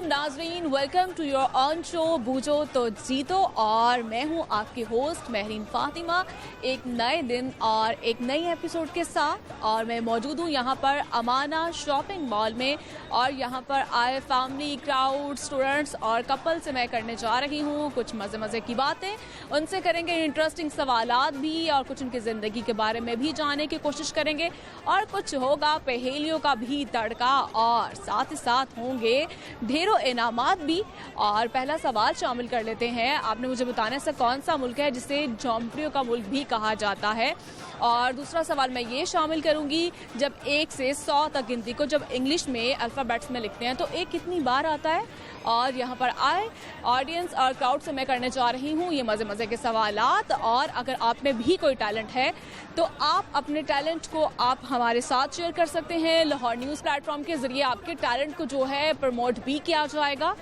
वालेकुम नाजरीन, welcome to your own show Bujho To जीतो। और मैं हूं आपकी होस्ट महरीन फातिमा, एक नए दिन और एक नई एपिसोड के साथ। और मैं मौजूद हूं यहां पर अमाना शॉपिंग मॉल में, और यहां पर आए फैमिली, क्राउड, स्टूडेंट्स और कपल से मैं करने जा रही हूं कुछ मज़े मज़े की बातें। उनसे करेंगे इंटरेस्टिंग सवालात भी, और कुछ उनकी ज़िंदगी के बारे में भी जानने की कोशिश करेंगे, और कुछ होगा पहेलियों का भी तड़का, और साथ ही साथ होंगे ढेरों इनामात भी। और पहला सवाल शामिल कर लेते हैं। आपने मुझे बताना है ऐसा कौन सा मुल्क है जिसे झोंपड़ियों का मुल्क भी कहा जाता है। और दूसरा सवाल मैं ये शामिल करूंगी, जब 1 से 100 तक गिनती को जब इंग्लिश में अल्फ़ाबेट्स में लिखते हैं तो 1 कितनी बार आता है। और यहाँ पर आए ऑडियंस और क्राउड से मैं करने जा रही हूँ ये मज़े मज़े के सवालात। और अगर आप में भी कोई टैलेंट है तो आप अपने टैलेंट को आप हमारे साथ शेयर कर सकते हैं। लाहौर न्यूज़ प्लेटफॉर्म के ज़रिए आपके टैलेंट को जो है प्रमोट भी किया जाएगा।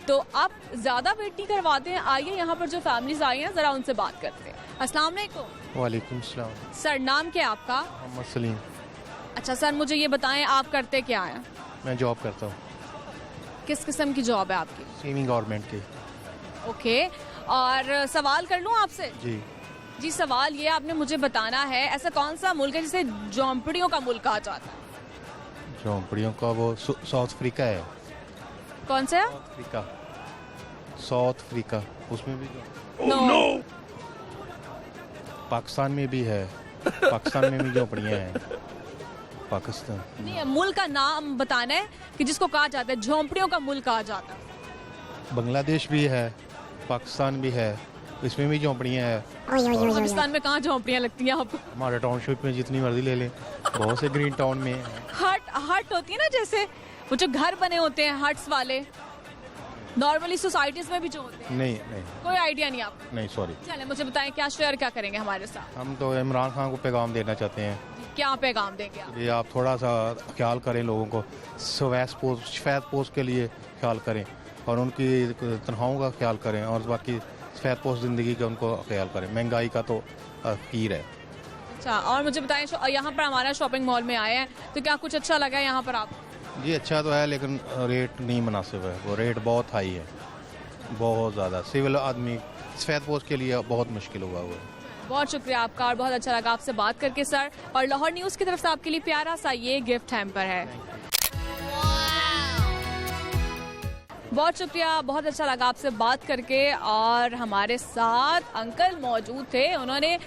तो आप ज़्यादा वेट नहीं करवाते हैं, आइए यहाँ पर जो फैमिलीज आई हैं ज़रा उनसे बात करते हैं। अस्सलाम वालेकुम। वालेकुम सलाम। सर नाम क्या है आपका? मोहम्मद सलीम। अच्छा सर, मुझे ये बताएं आप करते क्या हैं? मैं जॉब करता हूँ। किस किस्म की जॉब है आपकी? सेमी गवर्नमेंट की। ओके, और सवाल कर लूँ आपसे? जी सवाल ये आपने मुझे बताना है ऐसा कौन सा मुल्क है जिसे झोंपड़ियों का मुल्क कहा जाता है? झोंपड़ियों का वो साउथ अफ्रीका है। कौन सा? साउथ अफ्रीका उसमें भी नो। पाकिस्तान में भी है। पाकिस्तान में भी झोंपड़ियाँ हैं। पाकिस्तान नहीं, मुल्क का नाम बताना है कि जिसको कहा जाता है झोंपड़ियों का मुल्क कहा जाता है। बांग्लादेश भी है, पाकिस्तान भी है, इसमें भी झोंपड़ियाँ हैं। पाकिस्तान में कहाँ झोंपड़ियाँ लगती हैं आपको? हमारे टाउनशिप में जितनी मर्जी ले लें, बहुत से ग्रीन टाउन में हट होती है ना, जैसे वो जो घर बने होते हैं हट्स वाले, नॉर्मली सोसाइटीज में भी जो होते हैं। नहीं कोई आइडिया नहीं आपको? नहीं सॉरी। चले मुझे बताएं क्या शेयर क्या करेंगे हमारे साथ? हम तो इमरान खान को पैगाम देना चाहते हैं। क्या पैगाम देंगे आप? ये आप थोड़ा सा ख्याल करें, लोगों को सफेद पोस्ट के लिए ख्याल करें, और उनकी तनख्वाहों का ख्याल करें, और बाकी सफेद पोस्ट ज़िंदगी का उनको ख्याल करें। महंगाई का तो कीर है। अच्छा, और मुझे बताएं यहाँ पर हमारा शॉपिंग मॉल में आए हैं तो क्या कुछ अच्छा लगा है यहाँ पर आप? जी अच्छा तो है, लेकिन रेट नहीं मुनासिब है। वो रेट बहुत हाई है, बहुत ज़्यादा। सिविल आदमी सफेद पोस्ट के लिए बहुत मुश्किल हुआ हुआ है। बहुत शुक्रिया आपका, और बहुत अच्छा लगा आपसे बात करके सर। और लाहौर न्यूज़ की तरफ से आपके लिए प्यारा सा ये गिफ्ट हैम्पर है। बहुत शुक्रिया, बहुत अच्छा लगा आपसे बात करके। और हमारे साथ अंकल मौजूद थे, उन्होंने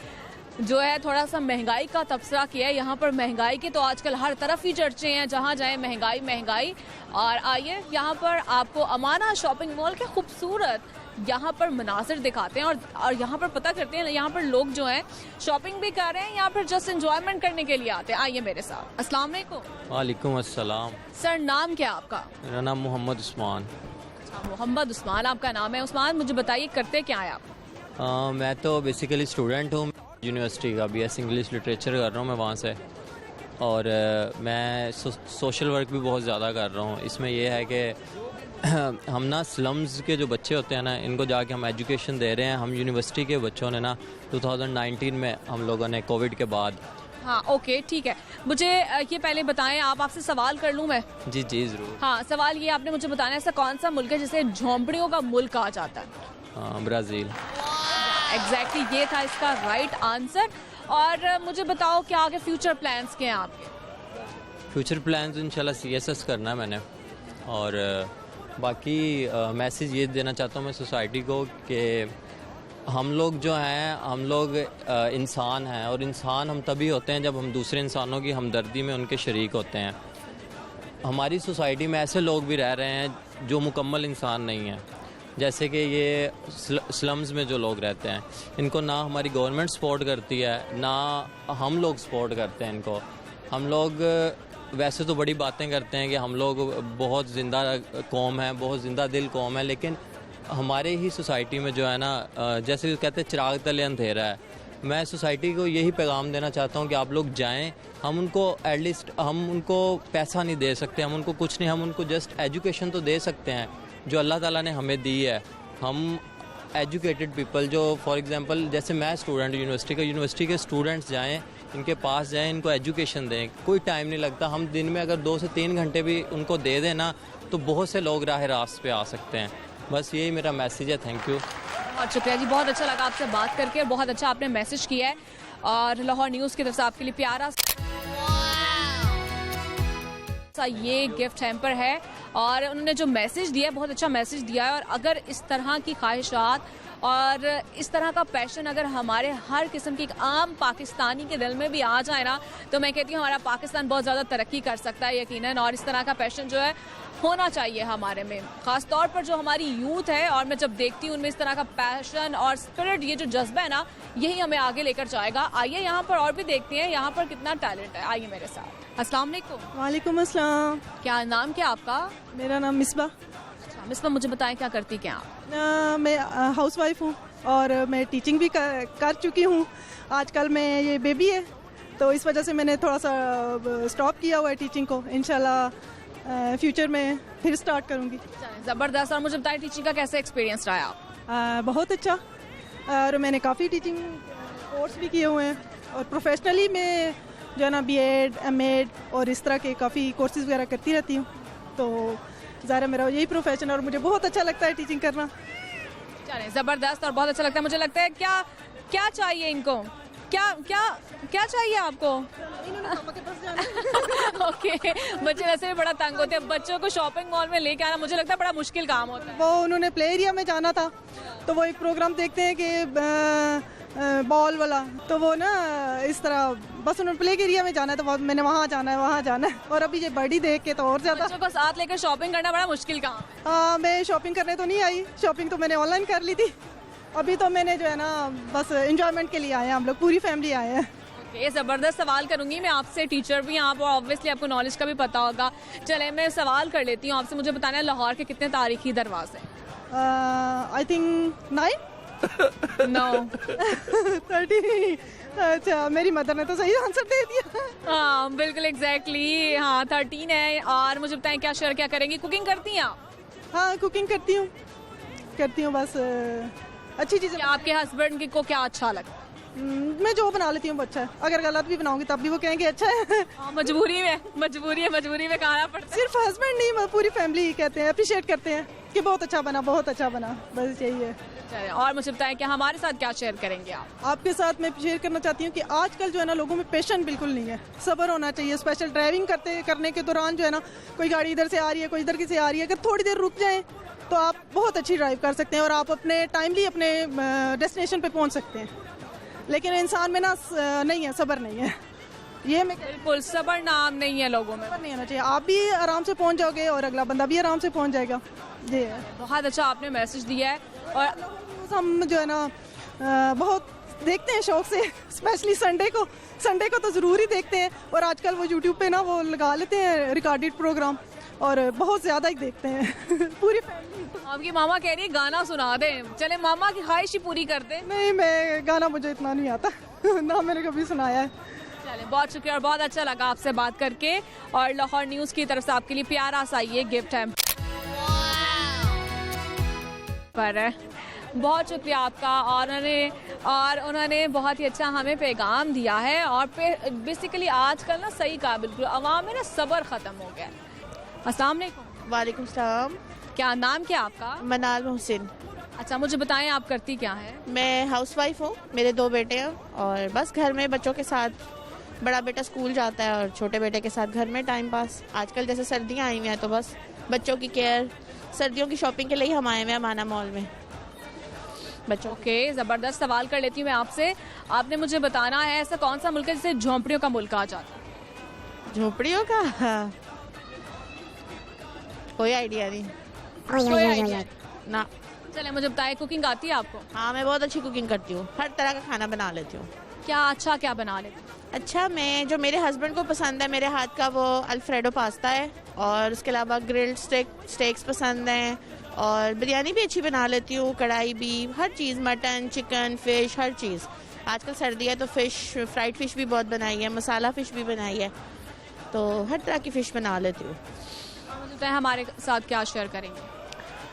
जो है थोड़ा सा महंगाई का तबसरा किया है। यहाँ पर महंगाई के तो आजकल हर तरफ ही चर्चे हैं, जहाँ जाए महंगाई। और आइए यहाँ पर आपको अमाना शॉपिंग मॉल के खूबसूरत यहाँ पर मनासिर दिखाते हैं, और यहाँ पर पता करते हैं यहाँ पर लोग जो हैं शॉपिंग भी कर रहे हैं या फिर जस्ट एंजॉयमेंट करने के लिए आते हैं। आइए मेरे साथ। अस्सलाम वालेकुम। वालेकुम अस्सलाम। सर नाम क्या आपका? मेरा नाम मोहम्मद उस्मान। अच्छा, मोहम्मद उस्मान आपका नाम है। उस्मान, मुझे बताइए करते क्या है आप? मैं तो बेसिकली स्टूडेंट हूँ यूनिवर्सिटी का, BS इंग्लिश लिटरेचर कर रहा हूँ मैं वहाँ से। और मैं सोशल वर्क भी बहुत ज़्यादा कर रहा हूँ। इसमें यह है कि हम ना स्लम्स के जो बच्चे होते हैं ना, इनको जाके हम एजुकेशन दे रहे हैं। हम यूनिवर्सिटी के बच्चों ने ना 2019 में हम लोगों ने कोविड के बाद। हाँ ओके ठीक है, मुझे ये पहले बताएं, आपसे सवाल कर लूँ मैं? जी ज़रूर। हाँ, सवाल ये आपने मुझे बताना है ऐसा कौन सा मुल्क है जिसे झोंपड़ियों का मुल्क कहा जाता है? ब्राज़ील। एग्जैक्टली ये था इसका राइट आंसर। और मुझे बताओ क्या आगे फ्यूचर प्लान्स क्या हैं आपके? फ्यूचर प्लान्स इंशाल्लाह CSS करना है मैंने। और बाकी मैसेज ये देना चाहता हूँ मैं सोसाइटी को कि हम लोग जो हैं, हम लोग इंसान हैं, और इंसान हम तभी होते हैं जब हम दूसरे इंसानों की हमदर्दी में उनके शरीक होते हैं। हमारी सोसाइटी में ऐसे लोग भी रह रहे हैं जो मुकम्मल इंसान नहीं हैं, जैसे कि ये स्लम्स में जो लोग रहते हैं, इनको ना हमारी गवर्नमेंट सपोर्ट करती है, ना हम लोग सपोर्ट करते हैं इनको। हम लोग वैसे तो बड़ी बातें करते हैं कि हम लोग बहुत ज़िंदा कौम है, बहुत ज़िंदा दिल कौम है, लेकिन हमारे ही सोसाइटी में जो है ना, जैसे कहते हैं चिराग तले अंधेरा है। मैं सोसाइटी को यही पैगाम देना चाहता हूँ कि आप लोग जाएं। हम उनको एटलीस्ट हम उनको पैसा नहीं दे सकते, हम उनको कुछ नहीं, हम उनको जस्ट एजुकेशन तो दे सकते हैं जो अल्लाह ताला ने हमें दी है। हम एजुकेटेड पीपल जो फॉर एग्जांपल जैसे मैं स्टूडेंट यूनिवर्सिटी के स्टूडेंट्स जाएं, इनके पास जाएं, इनको एजुकेशन दें। कोई टाइम नहीं लगता, हम दिन में अगर 2 से 3 घंटे भी उनको दे दें ना, तो बहुत से लोग राह रास्त पे आ सकते हैं। बस यही मेरा मैसेज है। Thank you. बहुत शुक्रिया जी, बहुत अच्छा लगा आपसे बात करके और बहुत अच्छा आपने मैसेज किया है। और लाहौर न्यूज़ की तरफ से आपके लिए प्यारा सा ये गिफ्ट हैम्पर है और उन्होंने जो मैसेज दिया है बहुत अच्छा मैसेज दिया है। और अगर इस तरह की ख्वाहिशात और इस तरह का पैशन अगर हमारे हर किस्म की एक आम पाकिस्तानी के दिल में भी आ जाए ना, तो मैं कहती हूँ हमारा पाकिस्तान बहुत ज़्यादा तरक्की कर सकता है यकीनन। और इस तरह का पैशन जो है होना चाहिए हमारे में, ख़ास तौर पर जो हमारी यूथ है। और मैं जब देखती हूँ उनमें इस तरह का पैशन और स्पिरिट, ये जो जज्बा है ना, यही हमें आगे लेकर जाएगा। आइए यहाँ पर और भी देखते हैं यहाँ पर कितना टैलेंट है। आइए मेरे साथ। अस्सलाम वालेकुम। वालेकुम अस्सलाम। क्या नाम क्या आपका? मेरा नाम मिसबा। मिसबा, मुझे बताएं क्या करती क्या आप? मैं हाउस वाइफ हूँ और मैं टीचिंग भी कर चुकी हूँ। आजकल मैं ये बेबी है तो इस वजह से मैंने थोड़ा सा स्टॉप किया हुआ है टीचिंग को। इंशाल्लाह फ्यूचर में फिर स्टार्ट करूँगी। ज़बरदस्त। और मुझे बताएं टीचिंग का कैसा एक्सपीरियंस रहा आप? बहुत अच्छा। और मैंने काफ़ी टीचिंग कोर्स भी किए हुए हैं और प्रोफेशनली मैं जो है ना BEd MEd और इस तरह के काफ़ी कोर्सेज वगैरह करती रहती हूँ। तो ज़ाहिर मेरा यही प्रोफेशन और मुझे बहुत अच्छा लगता है टीचिंग करना। चलें, ज़बरदस्त और बहुत अच्छा लगता है। मुझे लगता है क्या क्या चाहिए इनको, क्या क्या क्या चाहिए आपको? ओके, बच्चे वैसे भी बड़ा तंग होते हैं। बच्चों को शॉपिंग मॉल में लेके आना मुझे लगता है बड़ा मुश्किल काम होता है। वो उन्होंने प्ले एरिया में जाना था तो वो एक प्रोग्राम देखते हैं कि बॉल वाला, तो वो ना इस तरह बस उन्होंने प्ले एरिया में जाना है तो मैंने वहाँ जाना है वहाँ जाना है। और अभी ये बर्डी देख के तो और ज़्यादा बच्चों को साथ लेकर शॉपिंग करना बड़ा मुश्किल काम। हाँ, मैं शॉपिंग करने तो नहीं आई, शॉपिंग तो मैंने ऑनलाइन कर ली थी। अभी तो मैंने जो है ना बस एंजॉयमेंट के लिए आए हैं, हम लोग पूरी फैमिली आए हैं। ये ज़बरदस्त सवाल करूंगी मैं आपसे, टीचर भी हैं आप और ऑब्वियसली आपको नॉलेज का भी पता होगा। चले मैं सवाल कर लेती हूँ आपसे, मुझे बताना है लाहौर के कितने तारीखी दरवाजे? I think 9 No। 30। अच्छा, मेरी मदर ने तो सही आंसर दे दिया। हाँ बिल्कुल एग्जैक्टली, हाँ 13 है। और मुझे बताएं क्या शेयर क्या करेंगी, कुकिंग करती हैं आप? हाँ, कुकिंग करती हूँ बस अच्छी चीज़ें। आपके हस्बैंड को क्या अच्छा लगता है? मैं जो बना लेती हूँ वो अच्छा है, अगर गलत भी बनाऊंगी तब भी वो कहेंगे अच्छा है। मजबूरी में खाना पड़ता है। सिर्फ हस्बैंड नहीं, पूरी फैमिली कहते हैं, अप्रिशिएट करते हैं कि बहुत अच्छा बना, बस यही है। चलिए, और मुझे बताएं क्या हमारे साथ क्या शेयर करेंगे आप? आपके साथ मैं शेयर करना चाहती हूँ कि आजकल जो है ना लोगों में पेशेंस बिल्कुल नहीं है, सब्र होना चाहिए। स्पेशल ड्राइविंग करने के दौरान जो है ना कोई गाड़ी इधर से आ रही है, कोई इधर की से आ रही है, अगर थोड़ी देर रुक जाएं तो आप बहुत अच्छी ड्राइव कर सकते हैं और आप अपने टाइमली अपने डेस्टिनेशन पे पहुँच सकते हैं। लेकिन इंसान में ना नहीं है, सब्र नहीं है। ये मैं बिल्कुल, सब्र नाम नहीं है लोगों में, सब्र नहीं होना चाहिए। आप भी आराम से पहुंच जाओगे और अगला बंदा भी आराम से पहुंच जाएगा। जी, बहुत अच्छा आपने मैसेज दिया है। और हम जो है ना बहुत देखते हैं शौक से, स्पेशली संडे को तो ज़रूर ही देखते हैं। और आजकल वो यूट्यूब पे ना वो लगा लेते हैं रिकॉर्डेड प्रोग्राम और बहुत ज़्यादा ही देखते हैं पूरी फैमिली। आपकी मामा कह रही है गाना सुना दें, चले मामा की ख्वाहिश ही पूरी कर दें। नहीं, मैं गाना मुझे इतना नहीं आता ना मैंने कभी सुनाया है। चले, बहुत शुक्रिया और बहुत अच्छा लगा आपसे बात करके। और लाहौर न्यूज़ की तरफ से आपके लिए प्यारा सा ये गिफ्ट है पर बहुत शुक्रिया आपका। और उन्होंने बहुत ही अच्छा हमें पैगाम दिया है। और बेसिकली आजकल ना सही कहा, बिल्कुल अवाम में ना सब्र ख़त्म हो गया। अस्सलाम वालेकुम। वालेकुम सलाम। क्या नाम क्या आपका? मनाल मोहसिन। अच्छा, मुझे बताएं आप करती क्या हैं? मैं हाउसवाइफ हूँ, मेरे 2 बेटे हैं और बस घर में बच्चों के साथ, बड़ा बेटा स्कूल जाता है और छोटे बेटे के साथ घर में टाइम पास। आजकल जैसे सर्दियाँ आई हुई हैं तो बस बच्चों की केयर, सर्दियों की शॉपिंग के लिए हम आए हुए हैं माना मॉल में बच्चों। ओके, ज़बरदस्त सवाल कर लेती हूँ मैं आपसे। आपने मुझे बताना है ऐसा कौन सा मुल्क है जिसे झोंपड़ियों का मुल्क कहा जाता है? झोपड़ियों का? हाँ। कोई आइडिया नहीं। कोई आइडिया ना। चले, मुझे बताइए कुकिंग आती है आपको? हाँ, मैं बहुत अच्छी कुकिंग करती हूँ, हर तरह का खाना बना लेती हूँ। क्या बना लेती? अच्छा, मैं जो मेरे हस्बैंड को पसंद है मेरे हाथ का वो अल्फ्रेडो पास्ता है और उसके अलावा ग्रिल्ड स्टेक्स पसंद हैं और बिरयानी भी अच्छी बना लेती हूँ, कढ़ाई भी, हर चीज़, मटन, चिकन, फ़िश, हर चीज़। आजकल सर्दी है तो फ्राइड फ़िश भी बहुत बनाई है, मसाला फ़िश भी बनाई है, तो हर तरह की फ़िश बना लेती हूँ। मुझे बताएं हमारे साथ क्या शेयर करेंगे?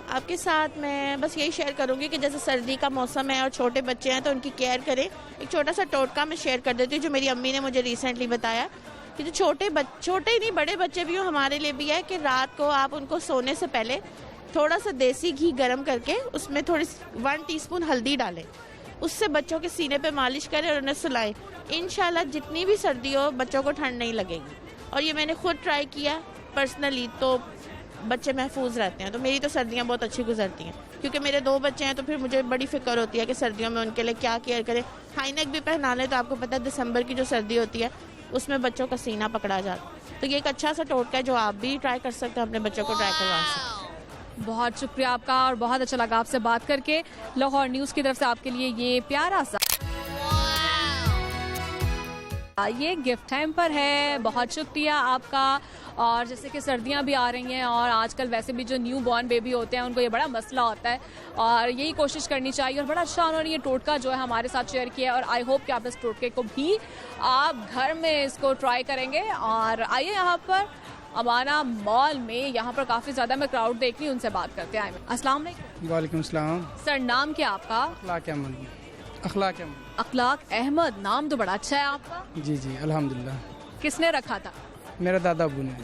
आपके साथ मैं बस यही शेयर करूंगी कि जैसे सर्दी का मौसम है और छोटे बच्चे हैं तो उनकी केयर करें। एक छोटा सा टोटका मैं शेयर कर देती हूँ जो मेरी अम्मी ने मुझे रिसेंटली बताया कि जो छोटे ही नहीं बड़े बच्चे भी हो, हमारे लिए भी है कि रात को आप उनको सोने से पहले थोड़ा सा देसी घी गर्म करके उसमें थोड़ी 1 टीस्पून हल्दी डालें, उससे बच्चों के सीने पे मालिश करें और उन्हें सुलाएं। इंशाल्लाह जितनी भी सर्दी हो बच्चों को ठंड नहीं लगेगी। और ये मैंने खुद ट्राई किया पर्सनली, तो बच्चे महफूज रहते हैं। तो मेरी तो सर्दियाँ बहुत अच्छी गुजरती हैं क्योंकि मेरे 2 बच्चे हैं, तो फिर मुझे बड़ी फिक्र होती है कि सर्दियों में उनके लिए क्या केयर करें। हाई नेक भी पहना लें तो आपको पता है दिसंबर की जो सर्दी होती है उसमें बच्चों का सीना पकड़ा जाता है। तो ये एक अच्छा सा टोटका है जो आप भी ट्राई कर सकते हैं, अपने बच्चों को ट्राई करवा सकते हैं। बहुत शुक्रिया आपका और बहुत अच्छा लगा आपसे बात करके। लाहौर न्यूज़ की तरफ से आपके लिए ये प्यारा सा ये गिफ्ट हैम्पर है। बहुत शुक्रिया आपका। और जैसे कि सर्दियां भी आ रही हैं और आजकल वैसे भी जो न्यू बॉर्न बेबी होते हैं उनको ये बड़ा मसला होता है और यही कोशिश करनी चाहिए। और बड़ा अच्छा उन्होंने ये टोटका जो है हमारे साथ शेयर किया है और आई होप कि आप इस टोटके को भी आप घर में इसको ट्राई करेंगे। और आइए यहाँ पर अमाना मॉल में, यहाँ पर काफ़ी ज़्यादा मैं क्राउड देख रही हूँ, उनसे बात करते हैं। अस्सलाम वालेकुम। वालेकुम सलाम। सर नाम क्या आपका? अखलाक अहमद। अखलाक अहमद। अखलाक अहमद, नाम तो बड़ा अच्छा है आपका। जी जी अल्हम्दुलिल्लाह। किसने रखा था? मेरा दादा अबू ने।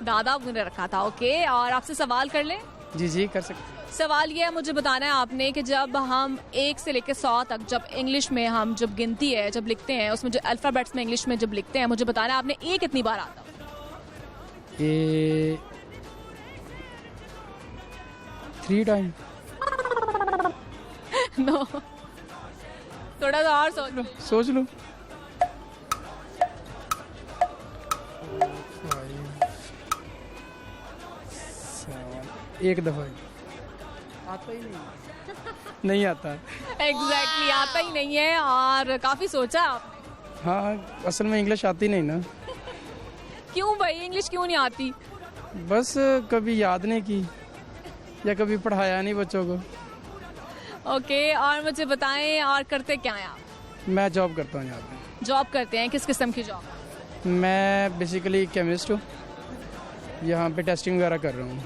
दादा अबू ने रखा था। ओके, और आपसे सवाल कर लें? जी जी कर सकते। सवाल ये है, मुझे बताना है आपने कि जब हम 1 से लेकर 100 तक जब इंग्लिश में हम जब गिनती है जब लिखते हैं उसमें जो अल्फ़ाबेट्स में इंग्लिश में जब लिखते हैं, मुझे बताना है आपने ए कितनी बार आता? ए 3 टाइम। नो, थोड़ा सा और सोच लो। एक दफा आता ही नहीं आता। एग्जैक्टली आता ही नहीं है और काफी सोचा आपने। हाँ असल में इंग्लिश आती नहीं ना। क्यों भाई, इंग्लिश क्यों नहीं आती? बस कभी याद नहीं की या कभी पढ़ाया नहीं बच्चों को। ओके, और मुझे बताएं और करते क्या हैं आप? मैं जॉब करता हूँ यहाँ पे। जॉब करते हैं, किस किस्म की जॉब? मैं बेसिकली केमिस्ट हूँ, यहाँ पे टेस्टिंग वगैरह कर रहा हूँ।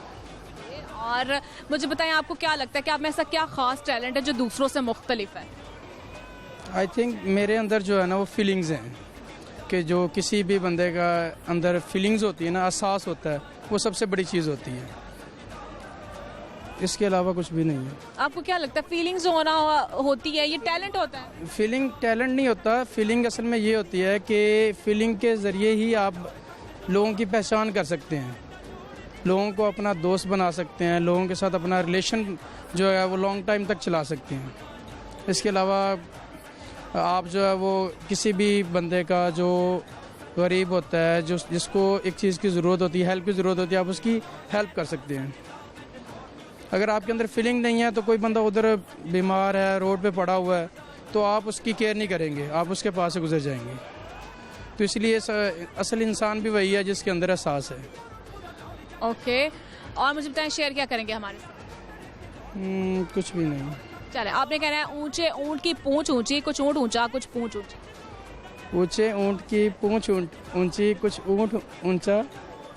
और मुझे बताएं आपको क्या लगता है कि आप में ऐसा क्या खास टैलेंट है जो दूसरों से मुख्तलिफ है? आई थिंक मेरे अंदर जो है ना वो फीलिंग्स हैं कि जो किसी भी बंदे का अंदर फीलिंग्स होती है ना, एहसास होता है, वो सबसे बड़ी चीज़ होती है। इसके अलावा कुछ भी नहीं है। आपको क्या लगता है फीलिंग्स होना होती है ये टैलेंट होता है? फीलिंग टैलेंट नहीं होता। फीलिंग असल में ये होती है कि फीलिंग के ज़रिए ही आप लोगों की पहचान कर सकते हैं, लोगों को अपना दोस्त बना सकते हैं, लोगों के साथ अपना रिलेशन जो है वो लॉन्ग टाइम तक चला सकते हैं। इसके अलावा आप जो है वो किसी भी बंदे का जो गरीब होता है, जो जिसको एक चीज़ की ज़रूरत होती है, हेल्प की ज़रूरत होती है, आप उसकी हेल्प कर सकते हैं। अगर आपके अंदर फीलिंग नहीं है तो कोई बंदा उधर बीमार है, रोड पे पड़ा हुआ है, तो आप उसकी केयर नहीं करेंगे, आप उसके पास से गुजर जाएंगे। तो इसलिए असल इंसान भी वही है जिसके अंदर एहसास है। ओके, और मुझे बताएं शेयर क्या करेंगे हमारे साथ? कुछ भी नहीं। चले, आपने कहना है ऊंचे ऊंट की पूंछ ऊंची, कुछ ऊंट ऊंचा, कुछ पूंछ ऊंची। ऊंचे ऊंट की पूंछ ऊंची, कुछ ऊंट ऊंचा,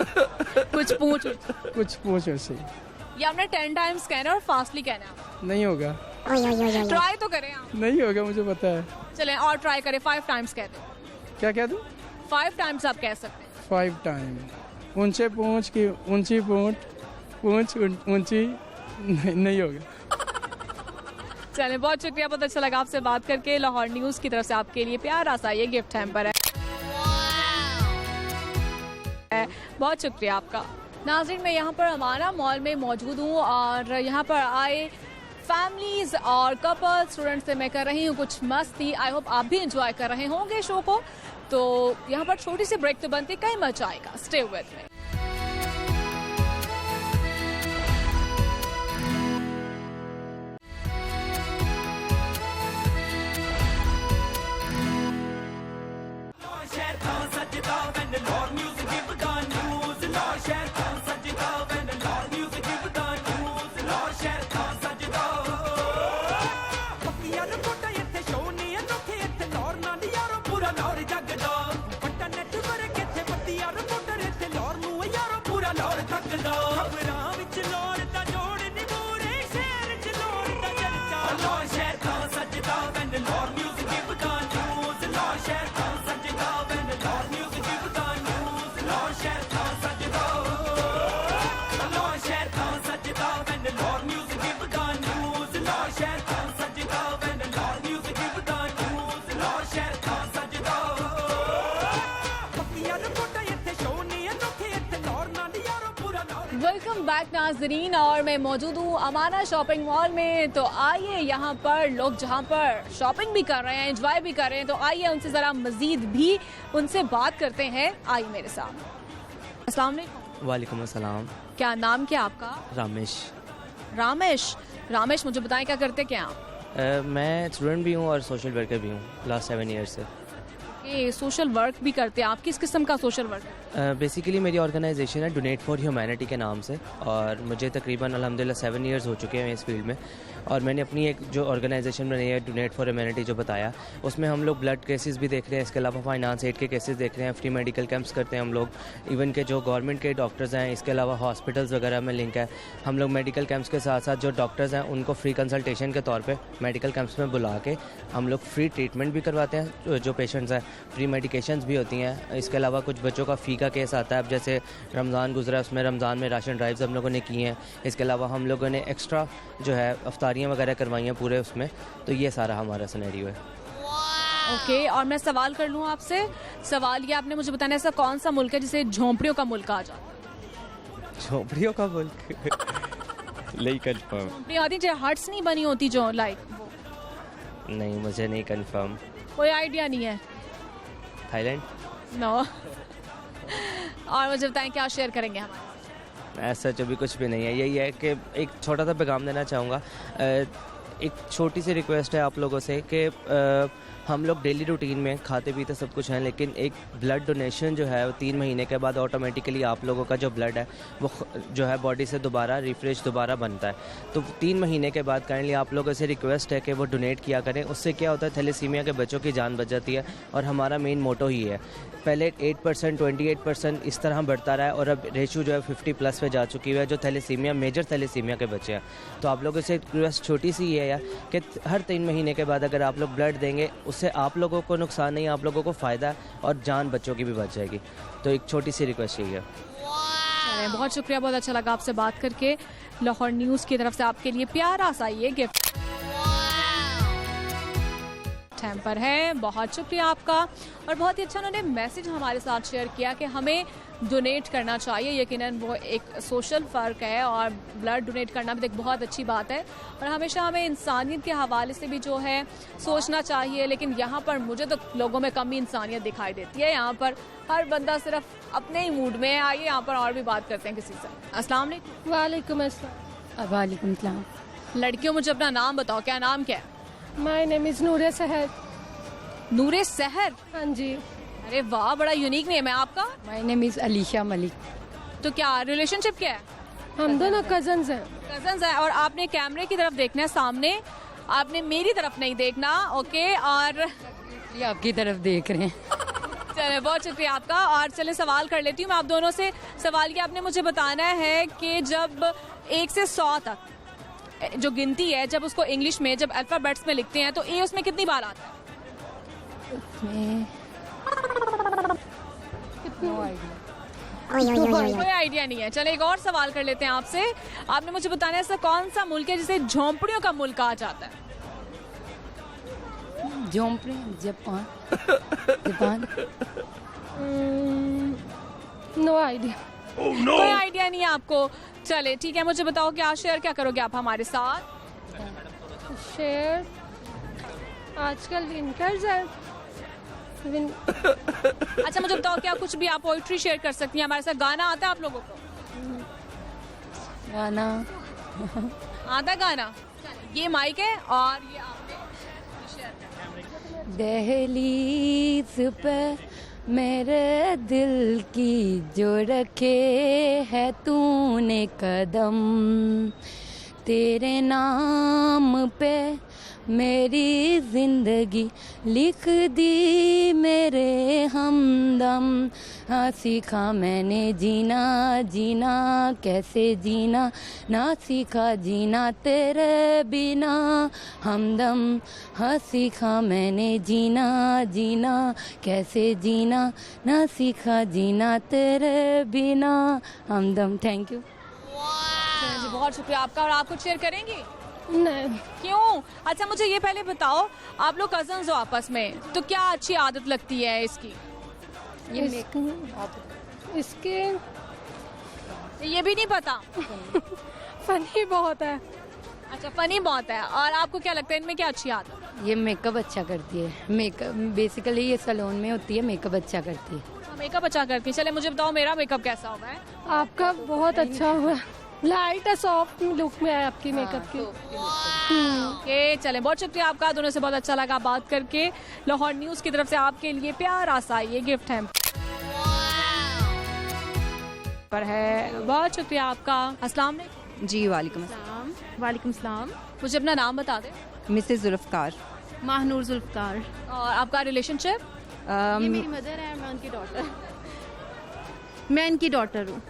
कुछ पूंछ ऊंची। कुछ पूंछ ऊंची। ये आपने 10 टाइम्स कहना है और फास्टली कहना है। नहीं होगा। ट्राई तो करें आप। नहीं होगा, मुझे पता है। चलें और ट्राई करें, 5 टाइम्स कह दो। क्या कह दूं? 5 टाइम्स आप कह सकते हैं। 5 टाइम। ऊंचे पूंछ की ऊंची पूंछ ऊंची नहीं होगा। चलें, बहुत शुक्रिया, बहुत अच्छा लगा आपसे बात करके। लाहौर न्यूज़ की तरफ से आपके लिए प्यारा सा ये गिफ्ट हैम्पर है। बहुत शुक्रिया आपका। नाज़रीन, मैं यहाँ पर अमाना मॉल में मौजूद हूँ और यहाँ पर आए फैमिलीज और कपल स्टूडेंट्स से मैं कर रही हूँ कुछ मस्ती। आई होप आप भी एंजॉय कर रहे होंगे शो को। तो यहाँ पर छोटी सी ब्रेक तो बनती, कहीं मचा आएगा। Stay with me. बैक नाज़रीन, और मैं मौजूद हूँ अमाना शॉपिंग मॉल में। तो आइए यहाँ पर लोग जहाँ पर शॉपिंग भी कर रहे हैं, एंजॉय भी कर रहे हैं, तो आइए उनसे ज़रा मज़ीद भी उनसे बात करते हैं। आइए मेरे साथ। अस्सलाम वालेकुम। वालेकुम अस्सलाम। क्या नाम क्या आपका? रामेश। रामेश, मुझे बताएं क्या करते क्या आप? मैं स्टूडेंट भी हूँ और सोशल वर्कर भी हूँ लास्ट 7 ईयर्स से। सोशल वर्क भी करते हैं आप? किस किस्म का सोशल वर्क? बेसिकली मेरी ऑर्गेनाइजेशन है डोनेट फॉर ह्यूमैनिटी के नाम से, और मुझे तकरीबन अल्हम्दुलिल्लाह 7 ईयर्स हो चुके हैं इस फील्ड में। और मैंने अपनी एक जो ऑर्गेनाइजेशन बनाई है डोनेट फॉर ह्यूमैनिटी जो बताया, उसमें हम लोग ब्लड केसेस भी देख रहे हैं, इसके अलावा फाइनेंस एड के केसेस देख रहे हैं, फ्री मेडिकल कैंप्स करते हैं हम लोग। इवन के जो गवर्नमेंट के डॉक्टर्स हैं, इसके अलावा हॉस्पिटल्स वगैरह में लिंक है। हम लोग मेडिकल कैंप्स के साथ साथ जो डॉक्टर्स हैं उनको फ्री कंसल्टेशन के तौर पर मेडिकल कैंप्स में बुला के हम लोग फ्री ट्रीटमेंट भी करवाते हैं जो पेशेंट्स हैं, फ्री मेडिकेशंस भी होती हैं। इसके अलावा कुछ बच्चों का फ़ी का केस आता है, अब जैसे रमज़ान गुजरा, उसमें रमज़ान में राशन ड्राइव्स हम लोगों ने की हैं। इसके अलावा हम लोगों ने एक्स्ट्रा जो है अफ्तारियाँ वगैरह करवाई हैं पूरे उसमें। तो ये सारा हमारा सिनेरियो है। ओके, और मैं सवाल कर लूँ आपसे। सवाल ये, आपने मुझे बताना ऐसा कौन सा मुल्क है जिसे झोंपड़ियों का मुल्क कहा जाता है? झोंपड़ियों का मुल्क नहीं कंफर्म। झोंपड़ियाँ होती जो हट्स नहीं बनी होती जो लाइक वो? नहीं, मुझे नहीं कंफर्म। कोई आइडिया नहीं है? थाईलैंड? नो। और मुझे बताएं क्या शेयर करेंगे हमारे? ऐसा जो भी कुछ भी नहीं है, यही है कि एक छोटा सा पैगाम देना चाहूँगा। एक छोटी सी रिक्वेस्ट है आप लोगों से कि हम लोग डेली रूटीन में खाते पीते सब कुछ हैं, लेकिन एक ब्लड डोनेशन जो है वो 3 महीने के बाद ऑटोमेटिकली आप लोगों का जो ब्लड है वो जो है बॉडी से दोबारा रिफ्रेश दोबारा बनता है। तो 3 महीने के बाद काइंडली आप लोगों से रिक्वेस्ट है कि वो डोनेट किया करें। उससे क्या होता है, थैलेसीमिया के बच्चों की जान बच जाती है, और हमारा मेन मोटो ही है। पहले 8%, 28% इस तरह बढ़ता रहा है, और अब रेशो जो है 50+ पे जा चुकी है जो थैलेसीमिया, मेजर थैलेसीमिया के बच्चे हैं। तो आप लोगों से रिक्वेस्ट छोटी सी ये है कि हर 3 महीने के बाद अगर आप लोग ब्लड देंगे, उससे आप लोगों को नुकसान नहीं, आप लोगों को फ़ायदा, और जान बच्चों की भी बच जाएगी। तो एक छोटी सी रिक्वेस्ट यही है। बहुत शुक्रिया, बहुत अच्छा लगा आपसे बात करके। लाहौर न्यूज़ की तरफ से आपके लिए प्यारा सा ये गिफ्ट पर है। बहुत शुक्रिया आपका, और बहुत ही अच्छा उन्होंने मैसेज हमारे साथ शेयर किया कि हमें डोनेट करना चाहिए। यकीनन वो एक सोशल फ़र्क है, और ब्लड डोनेट करना भी एक बहुत अच्छी बात है, और हमेशा हमें इंसानियत के हवाले से भी जो है सोचना चाहिए। लेकिन यहाँ पर मुझे तो लोगों में कमी इंसानियत दिखाई देती है। यहाँ पर हर बंदा सिर्फ अपने ही मूड में है। आइए यहाँ पर और भी बात करते हैं किसी से। अस्सलाम वालेकुम। वालेकुम अस्सलाम। वालेकुम सलाम। लड़कियों, मुझे अपना नाम बताओ, क्या नाम क्या है? माय नेम इज़ नूरे सहर। नूरे सहर? हाँ जी। अरे वाह, बड़ा यूनिक नेम है आपका। My name is Alisha Malik. तो क्या रिलेशनशिप क्या है? हम दोनों कजन्स हैं। कजन्स हैं, और आपने कैमरे की तरफ देखना है सामने, आपने मेरी तरफ नहीं देखना। ओके, और ये आपकी तरफ देख रहे हैं। चले, बहुत शुक्रिया आपका। और चले सवाल कर लेती हूँ मैं आप दोनों से। सवाल ये, आपने मुझे बताना है कि जब 1 से 100 तक जो गिनती है, जब उसको इंग्लिश में जब अल्फाबेट्स में लिखते हैं तो ए उसमें कितनी बार आता है? उसमें कोई आइडिया नहीं है। चले, एक और सवाल कर लेते हैं आपसे। आपने मुझे बताना है ऐसा कौन सा मुल्क है जिसे झोंपड़ियों का मुल्क कहा जाता है? झोंपड़ी? जापान। जापान। No idea. कोई आइडिया नहीं है आपको? चले ठीक है, मुझे बताओ क्या शेयर क्या करोगे आप हमारे साथ? शेयर आजकल विंटर्स है। अच्छा, मुझे बताओ क्या कुछ भी आप पोइट्री शेयर कर सकती हैं हमारे साथ? गाना आता है आप लोगों को? गाना आता है गाना? ये माइक है और ये आपने शेयर करना। दहलीज पे मेरे दिल की जो रखे है तूने कदम, तेरे नाम पे मेरी जिंदगी लिख दी मेरे हमदम। हाँ सीखा मैंने जीना, जीना कैसे जीना, ना सीखा जीना तेरे बिना हमदम। हाँ सीखा मैंने जीना, जीना कैसे जीना, ना सीखा जीना तेरे बिना हमदम। थैंक यू जी, बहुत शुक्रिया आपका। और आप कुछ शेयर करेंगी? नहीं। क्यों? अच्छा, मुझे ये पहले बताओ, आप लोग कजन्स हो आपस में, तो क्या अच्छी आदत लगती है इसकी? इसके ये भी नहीं पता? फनी बहुत है। अच्छा, फनी बहुत है। और आपको क्या लगता है इनमें क्या अच्छी आदत है? ये मेकअप अच्छा करती है। मेकअप बेसिकली ये सैलून में होती है, मेकअप अच्छा करती है। मेकअप अच्छा करती है। चले मुझे बताओ मेरा मेकअप कैसा होगा है? आपका बहुत अच्छा हुआ, लाइट है, सॉफ्ट लुक में है आपकी मेकअप की। ओके, चले, बहुत शुक्रिया आपका, दोनों से बहुत अच्छा लगा बात करके। लाहौर न्यूज़ की तरफ से आपके लिए प्यारा सा ये गिफ्ट है पर है। बहुत शुक्रिया आपका। अस्सलाम वालेकुम। जी वालेकुम अस्सलाम। वालेकुम सलाम। मुझे अपना नाम बता दें। मिसेस जुल्फ़कार। माहनूर जुल्फ़कार। और आपका रिलेशनशिप? ये मेरी मदर है, मैं उनकी डॉटर। मैं इनकी डॉटर हूँ।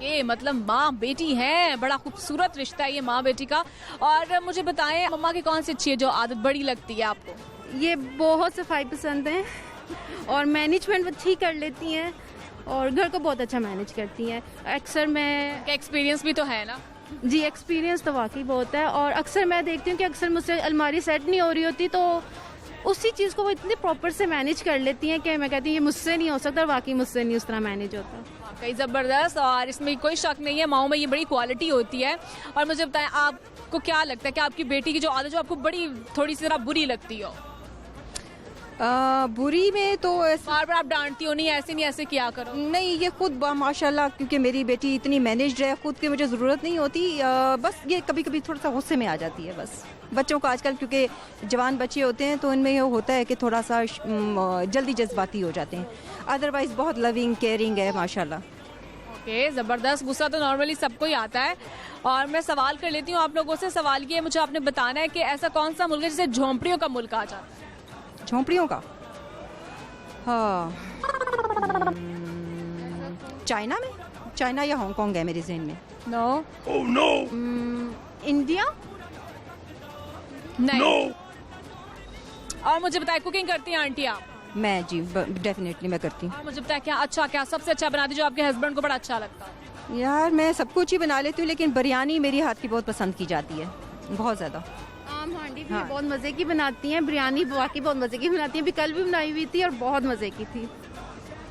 ये मतलब माँ बेटी है, बड़ा खूबसूरत रिश्ता है ये माँ बेटी का। और मुझे बताएं मम्मा की कौन सी अच्छी है जो आदत बड़ी लगती है आपको? ये बहुत सफाई पसंद है और मैनेजमेंट अच्छी कर लेती हैं और घर को बहुत अच्छा मैनेज करती हैं। अक्सर मैं एक्सपीरियंस भी तो है ना? जी, एक्सपीरियंस तो वाकई बहुत है। और अक्सर मैं देखती हूँ कि अक्सर मुझसे अलमारी सेट नहीं हो रही होती तो उसी चीज़ को वो इतने प्रॉपर से मैनेज कर लेती हैं कि मैं कहती हूँ ये मुझसे नहीं हो सकता, और वाकई मुझसे नहीं उस तरह मैनेज होता। वाकई ज़बरदस्त, और इसमें कोई शक नहीं है माओ में ये बड़ी क्वालिटी होती है। और मुझे बताएं आपको क्या लगता है कि आपकी बेटी की जो आदत जो आपको बड़ी थोड़ी सी जरा बुरी लगती हो? बुरी में तो बार बार आप डांटती हो, नहीं ऐसे नहीं ऐसे किया करो? नहीं, ये खुद माशाल्लाह, क्योंकि मेरी बेटी इतनी मैनेज्ड है, खुद की मुझे ज़रूरत नहीं होती। बस ये कभी कभी थोड़ा सा गुस्से में आ जाती है। बस बच्चों को आजकल क्योंकि जवान बच्चे होते हैं तो इनमें ये होता है कि थोड़ा सा जल्दी जज्बाती हो जाते हैं। अदरवाइज बहुत लविंग केयरिंग है माशाल्लाह। ओके, ज़बरदस्त। गुस्सा तो नॉर्मली सबको ही आता है। और मैं सवाल कर लेती हूँ आप लोगों से। सवाल ये मुझे आपने बताना है कि ऐसा कौन सा मुल्क है जिसे झोंपड़ियों का मुल्क कहा जाता है? झोंपड़ियों का? हाँ, चाइना में, चाइना या हांगकांग है मेरे जहन में। नो। Oh no. इंडिया? नहीं। No. और मुझे बताए कुकिंग करती हैं आंटी आप? मैं जी डेफिनेटली मैं करती हूँ। और मुझे बताए क्या सबसे अच्छा बनाती जो आपके हस्बैंड को बड़ा अच्छा लगता है? यार मैं सब कुछ ही बना लेती हूँ, लेकिन बिरयानी मेरी हाथ की बहुत पसंद की जाती है, बहुत ज़्यादा। आम हांडी भी बहुत मज़े की बनाती हैं, बिरयानी वाकई बहुत मज़े की बनाती हैं। अभी कल भी बनाई हुई थी और बहुत मज़े की थी।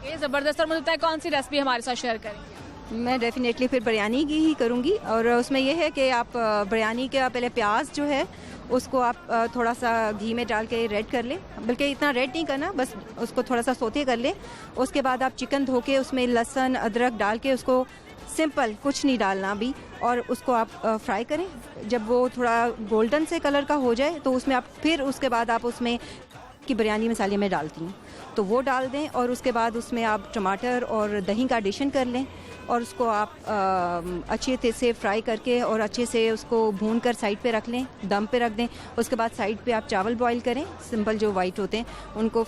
ये ज़बरदस्त। और मुझे बताए कौन सी रेसिपी हमारे साथ शेयर करेंगे? मैं डेफिनेटली फिर बिरयानी की ही करूँगी। और उसमें यह है कि आप बिरयानी का पहले प्याज जो है उसको आप थोड़ा सा घी में डाल के रेड कर लें, बल्कि इतना रेड नहीं करना, बस उसको थोड़ा सा सोते कर लें। उसके बाद आप चिकन धो के उसमें लहसुन अदरक डाल के उसको सिंपल कुछ नहीं डालना अभी, और उसको आप फ्राई करें। जब वो थोड़ा गोल्डन से कलर का हो जाए तो उसमें आप फिर उसके बाद आप उसमें कि बिरयानी मसाले में डालती हूँ तो वो डाल दें। और उसके बाद उसमें आप टमाटर और दही का एडिशन कर लें और उसको आप अच्छे से फ्राई करके और अच्छे से उसको भून कर साइड पे रख लें, दम पे रख दें। उसके बाद साइड पे आप चावल बॉईल करें, सिंपल जो वाइट होते हैं उनको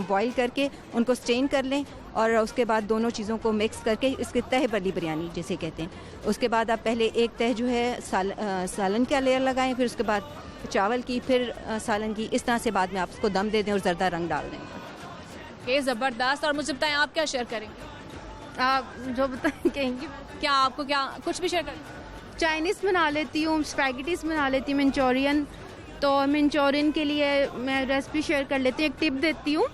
बॉईल करके उनको स्ट्रेन कर लें। और उसके बाद दोनों चीज़ों को मिक्स करके इसके तह वाली बिरयानी जिसे कहते हैं, उसके बाद आप पहले एक तह जो है सालन का लेयर लगाएं, फिर उसके बाद चावल की, फिर सालन की, इस तरह से बाद में आप उसको दम दे दें और ज़रदा रंग डाल दें। ओके, ज़बरदस्त। और मुझे बताएं आप क्या शेयर करेंगे? आप जो बताएं कहेंगी। क्या आपको क्या कुछ भी शेयर करें? चाइनीज़ बना लेती हूँ, स्पैगेटीज़ बना लेती हूँ, मंचूरियन। तो मंचूरियन के लिए मैं रेसिपी शेयर कर लेती हूँ, एक टिप देती हूँ।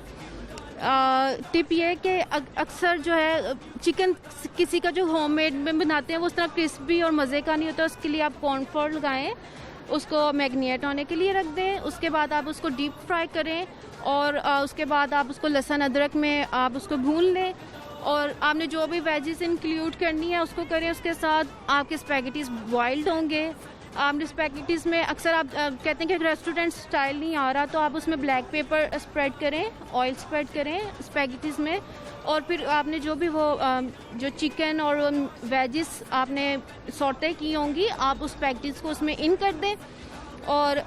टिप ये है कि अक्सर जो है चिकन किसी का जो होममेड में बनाते हैं वो उस तरह क्रिस्पी और मज़े का नहीं होता। उसके लिए आप कॉर्नफ्लोर लगाएं, उसको मैग्नेट होने के लिए रख दें। उसके बाद आप उसको डीप फ्राई करें और उसके बाद आप उसको लहसुन अदरक में आप उसको भून लें। और आपने जो भी वेजेस इंक्लूड करनी है उसको करें। उसके साथ आपके स्पैगेटीज़ बॉइल्ड होंगे। आपने स्पैगेटीज़ में अक्सर आप कहते हैं कि रेस्टोरेंट स्टाइल नहीं आ रहा तो आप उसमें ब्लैक पेपर स्प्रेड करें, ऑयल स्प्रेड करें स्पैगेटीज़ में। और फिर आपने जो भी वो जो चिकन और वेजेस आपने सौटे की होंगी आप उस स्पैगेटीज़ को उसमें इन कर दें और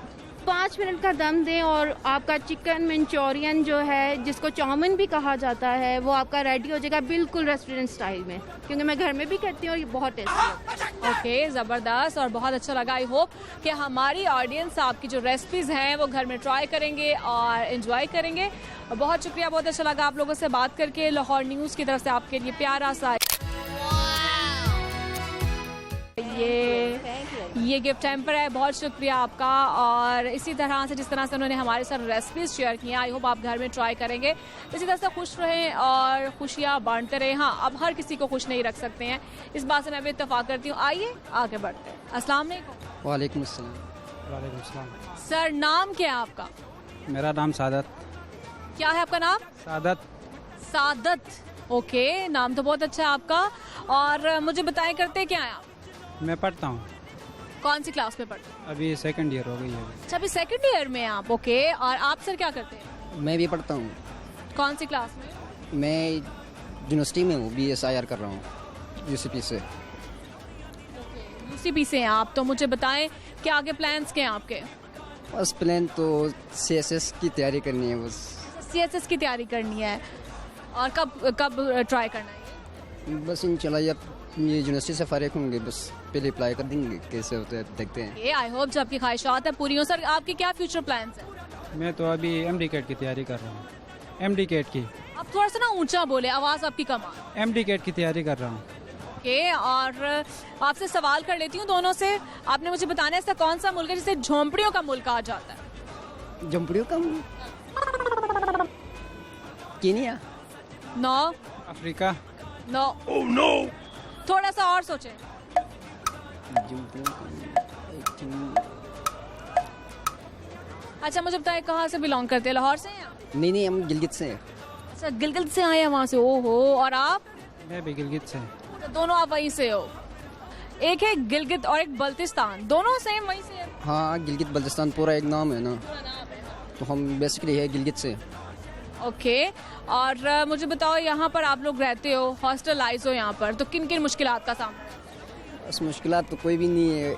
5 मिनट का दम दें। और आपका चिकन मंचूरियन जो है जिसको चाउमीन भी कहा जाता है वो आपका रेडी हो जाएगा बिल्कुल रेस्टोरेंट स्टाइल में, क्योंकि मैं घर में भी करती हूँ और ये बहुत टेस्टी होता है। ओके, ज़बरदस्त और बहुत अच्छा लगा। आई होप कि हमारी ऑडियंस आपकी जो रेसिपीज़ हैं वो घर में ट्राई करेंगे और इन्जॉय करेंगे। बहुत शुक्रिया, बहुत अच्छा लगा आप लोगों से बात करके। लाहौर न्यूज़ की तरफ से आपके लिए प्यारा सा ये ये गिफ्ट हैम्पर है। बहुत शुक्रिया आपका। और इसी तरह से जिस तरह से उन्होंने हमारे साथ रेसिपीज शेयर की हैं, आई होप आप घर में ट्राई करेंगे। इसी तरह से खुश रहें और खुशियाँ बांटते रहें। हाँ, अब हर किसी को खुश नहीं रख सकते हैं, इस बात से मैं भी इत्तेफाक करती हूँ। आइए आगे बढ़ते हैं। अस्सलाम वालेकुम। वालेकुम अस्सलाम। वालेकुम अस्सलाम। सर, नाम क्या है आपका? मेरा नाम सादत। क्या है आपका नाम? सादत। सादत। ओके, नाम तो बहुत अच्छा है आपका। और मुझे बताएं, करते क्या हैं आप? मैं पढ़ता हूँ, कौन सी क्लास में पढ़ते हैं? अभी सेकंड ईयर हो गई है। अच्छा, अभी सेकंड ईयर में हैं आप। ओके, और आप सर क्या करते हैं? मैं भी पढ़ता हूँ। कौन सी क्लास में? मैं यूनिवर्सिटी में हूँ, BSIR कर रहा हूँ UCP से। UCP से हैं आप। तो मुझे बताएं क्या आगे प्लान्स क्या हैं आपके? बस प्लान तो CSS की तैयारी करनी है बस। CSS की तैयारी करनी है। और कब ट्राई करना है? बस इंशाल्लाह ये यूनिवर्सिटी से फारिग होंगे, बस पहले अप्लाई कर देंगे, कैसे होता है देखते हैं। ये आई होप जो आपकी ख्वाहिशात है पूरी हो। सर, आपके क्या फ्यूचर प्लान्स हैं? मैं तो अभी MD-CAT की तैयारी कर रहा हूँ। MD-CAT की। आप थोड़ा सा ना ऊंचा बोले, आवाज़ आपकी कम आ रही है। MD-CAT की तैयारी कर रहा हूँ। ओके, और आपसे सवाल कर लेती हूँ दोनों से। आपने मुझे बताना है ऐसा कौन सा मुल्क है जिसे झोंपड़ियों का मुल्क कहा जाता है? झोंपड़ियों का Kenya. No. Africa. No. Oh no. थोड़ा सा और सोचें। अच्छा, मुझे बताएं कहाँ से बिलोंग करते हैं? लाहौर से हैं आप? नहीं, हम गिलगित से हैं। अच्छा, गिलगित से आए हैं वहाँ से। ओहो। और आप? मैं भी गिलगित से। तो दोनों आप वहीं से हो? एक है गिलगित और एक बल्तिस्तान, दोनों सेम वहीं से है? हाँ, गिलगित बल्तिस्तान पूरा एक नाम है ना, तो हम बेसिकली है गिलगित से। ओके, और मुझे बताओ यहाँ पर आप लोग रहते हो, हॉस्टलाइज हो यहाँ पर, तो किन किन मुश्किलात का सामना है? बस मुश्किलात तो कोई भी नहीं है,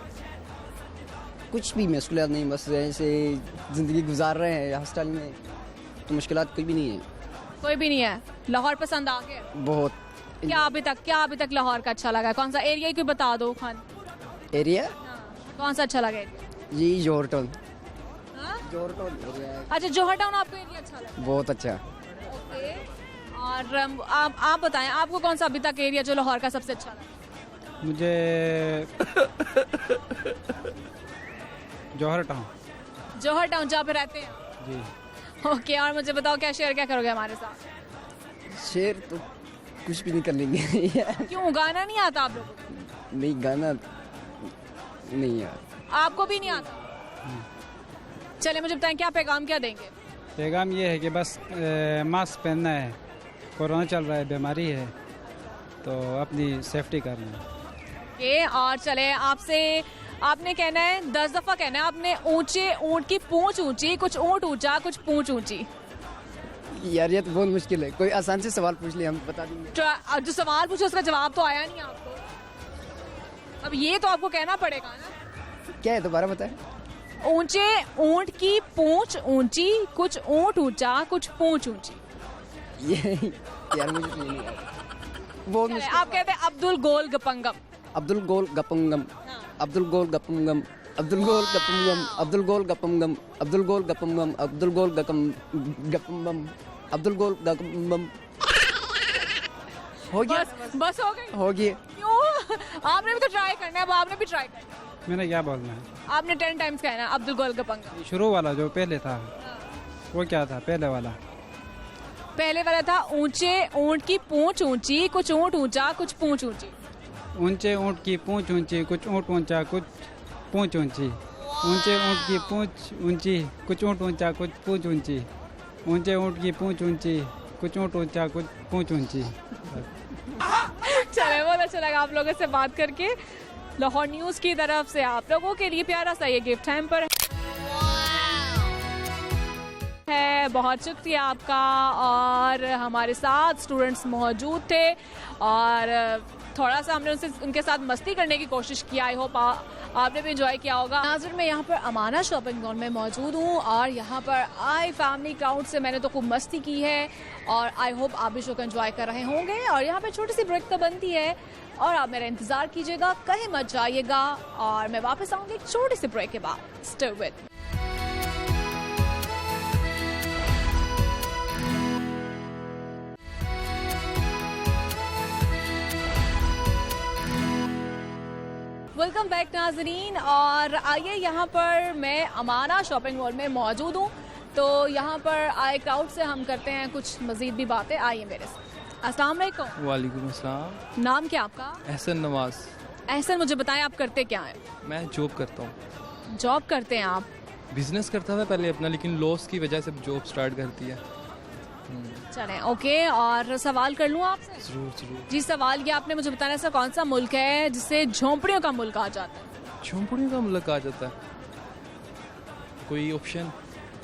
कुछ भी मुश्किलात नहीं, बस ऐसे ज़िंदगी गुजार रहे हैं हॉस्टल में, तो मुश्किलात कोई भी नहीं है। कोई भी नहीं है। लाहौर पसंद आ गया? बहुत। क्या अभी तक लाहौर का अच्छा लगा? कौन सा एरिया कोई बता दो खान। एरिया? कौन सा अच्छा लगा? जी जोहर टाउन। जोहर टाउन। अच्छा, जोहर टाउन आपको एरिया अच्छा लगा? बहुत अच्छा। ओके, और आप बताएं आपको कौन सा अभी तक एरिया जो लाहौर का सबसे अच्छा लगा? मुझे जोहर टाउन। जोहर टाउन जहाँ पे रहते हैं? जी। ओके, और मुझे बताओ क्या शेयर क्या करोगे हमारे साथ? शेयर तो कुछ भी नहीं कर लेंगे। क्यों, गाना नहीं आता आप लोगों को? नहीं, गाना नहीं यार। आपको भी नहीं आता? चले, मुझे बताएं क्या पैगाम क्या देंगे? पैगाम ये है कि बस मास्क पहनना है, कोरोना चल रहा है, बीमारी है, तो अपनी सेफ्टी करना है। ओके, और चले आपने कहना है 10 दफा कहना है आपने, ऊंचे ऊंट की पूंछ ऊंची, कुछ ऊंट ऊंचा कुछ पूंछ ऊंची। यार ये तो बहुत मुश्किल है, कोई आसान से सवाल पूछ ले, हम बता देंगे। जो सवाल पूछे उसका जवाब तो आया नहीं आपको, अब ये तो आपको कहना पड़ेगा ना। क्या है, दोबारा बताएं। ऊंचे ऊंट की पूंछ ऊंची, कुछ ऊंट ऊंचा कुछ पूंछ ऊंची। ये यार मुझे नहीं है, बहुत मुश्किल। आप कहते हैं अब्दुल गोल गपंगम। अब्दुल गोल गपंगम। अब्दुल गोल गपंगम। अब्दुल गोल गपंगम। अब्दुल गोल गपंगम। अब्दुल गोल गपंगम। अब्दुल गोल गपंगम। अब्दुल गोल गपंगम। हो गया? बस हो गई? हो गया। क्यों? आपने भी तो ट्राई करना है, अब आपने भी ट्राई करना है। मैंने क्या बोलना है? आपने 10 टाइम्स कहना है अब्दुल गोल गपंगम। शुरू वाला जो पहले था वो क्या था? पहले वाला था ऊंचे ऊंट की पूंछ ऊंची, कुछ ऊंट ऊंचा कुछ पूंछ ऊंची। ऊंचे ऊंट की पूंछ ऊंची, कुछ ऊंट ऊंचा कुछ पूंछ ऊंची। ऊंचे ऊंट की पूंछ ऊंची, कुछ ऊंट ऊंचा कुछ पूंछ ऊंची। ऊंचे ऊंट की पूंछ ऊंची, कुछ ऊंट ऊंचा कुछ पूंछ ऊंची। चले, बहुत अच्छा लगा आप लोगों से बात करके। लाहौर न्यूज़ की तरफ से आप लोगों के लिए प्यारा सा ये गिफ्ट हैम्पर है। बहुत शुक्रिया आपका। और हमारे साथ स्टूडेंट्स मौजूद थे और थोड़ा सा हमने उनके साथ मस्ती करने की कोशिश किया। आई होप आपने भी एंजॉय किया होगा। नाज़रीन, मैं यहाँ पर अमाना शॉपिंग मॉल में मौजूद हूँ और यहाँ पर आई फैमिली क्राउड से मैंने तो खूब मस्ती की है और आई होप आप भी शो को एंजॉय कर रहे होंगे। और यहाँ पर छोटी सी ब्रेक तो बनती है और आप मेरा इंतज़ार कीजिएगा, कहीं मत जाइएगा और मैं वापस आऊँगी एक छोटी सी ब्रेक के बाद। Stay with. Welcome welcome back नाजरीन। और आइए, यहाँ पर मैं अमाना शॉपिंग मॉल में मौजूद हूँ, तो यहाँ पर आए क्राउड से हम करते हैं कुछ मज़ीद भी बातें। आइए मेरे साथ। अस्सलाम वालेकुम। वालेकुम अस्सलाम। नाम क्या आपका? एहसन नवाज। एहसन, मुझे बताएं आप करते क्या हैं? मैं जॉब करता हूँ। जॉब करते हैं आप? बिजनेस करता था पहले अपना, लेकिन लॉस की वजह से जॉब स्टार्ट कर दिया। चलें, ओके। और सवाल कर लूँ आपसे? जरूर जरूर। जी, सवाल ये, आपने मुझे बताना ऐसा कौन सा मुल्क है जिसे झोंपड़ियों का मुल्क कहा जाता है? झोंपड़ियों का मुल्क कहा जाता है? कोई ऑप्शन?